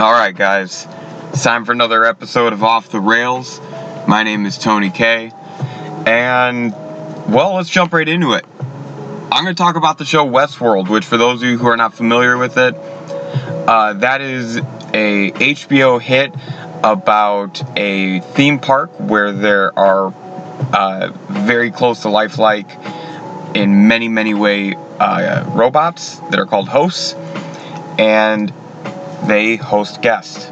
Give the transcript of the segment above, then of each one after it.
Alright guys, it's time for another episode of Off the Rails. My name is Tony K, and well, let's jump right into it. I'm going to talk about the show Westworld, which for those of you who are not familiar with it, that is a HBO hit about a theme park where there are very close to lifelike in many way robots that are called hosts, and they host guests.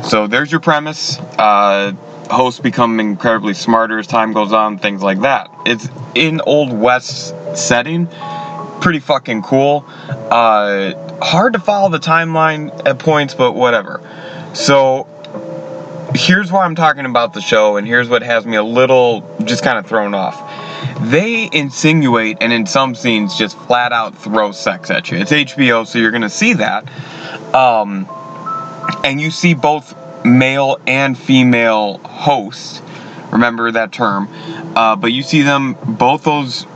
So there's your premise. Hosts become incredibly smarter as time goes on, things like that. It's in Old West setting. Pretty fucking cool. Hard to follow the timeline at points, but whatever. So here's why I'm talking about the show, and here's what has me a little just kind of thrown off. They insinuate, and in some scenes just flat out throw sex at you. It's HBO, so you're gonna see that. And you see both male and female hosts. Remember that term. But you see them, both those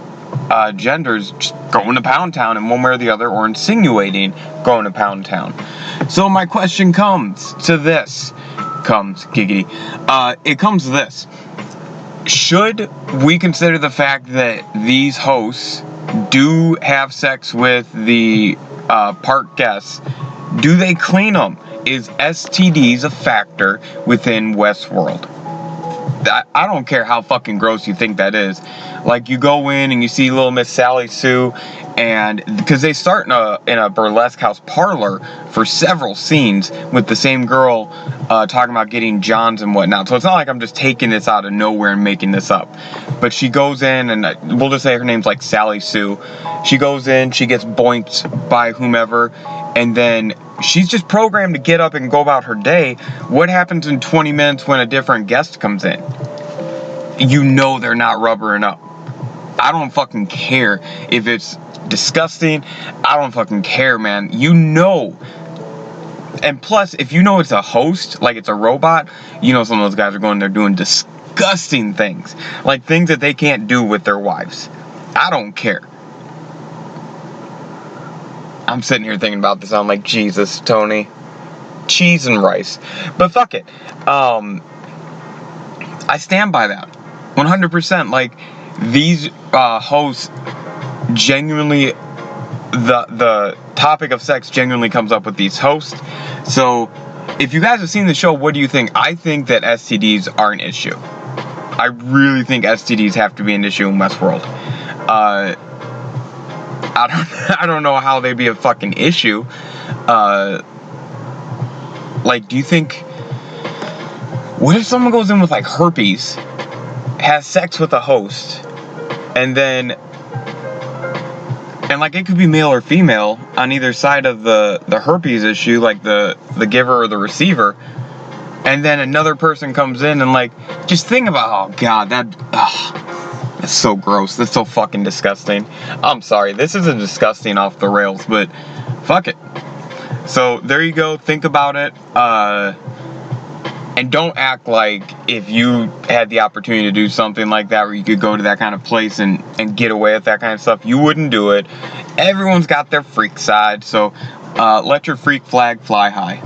genders, just going to Pound Town in one way or the other, or insinuating going to Pound Town. So my question comes to this. It comes to this. Should we consider the fact that these hosts do have sex with the park guests? Do they clean them? Is STDs a factor within Westworld? I don't care how fucking gross you think that is. Like, you go in and you see little Miss Sally Sue, and because they start in a burlesque house parlor for several scenes with the same girl talking about getting Johns and whatnot. So it's not like I'm just taking this out of nowhere and making this up. But she goes in, and we'll just say her name's like Sally Sue. She goes in, she gets boinked by whomever, and then she's just programmed to get up and go about her day. What happens in 20 minutes when a different guest comes in? You know they're not rubbering up. I don't fucking care if it's disgusting. I don't fucking care, man. You know. And plus, if you know it's a host, like it's a robot, you know some of those guys are going there doing disgusting things. Like things that they can't do with their wives. I don't care. I'm sitting here thinking about this. I'm like, Jesus, Tony. Cheese and rice. But fuck it. I stand by that. 100%. Like, these hosts genuinely, the topic of sex genuinely comes up with these hosts. So, if you guys have seen the show, what do you think? I think that STDs are an issue. I really think STDs have to be an issue in Westworld. I don't know how they'd be a fucking issue. Like, do you think... What if someone goes in with, like, herpes, has sex with a host, and then... And, like, it could be male or female on either side of the herpes issue, like the giver or the receiver, and then another person comes in and, like, just think about, oh, God, that's so gross. That's so fucking disgusting. I'm sorry. This isn't disgusting off the rails, but fuck it. So there you go. Think about it. And don't act like if you had the opportunity to do something like that where you could go to that kind of place and get away with that kind of stuff, you wouldn't do it. Everyone's got their freak side, so let your freak flag fly high.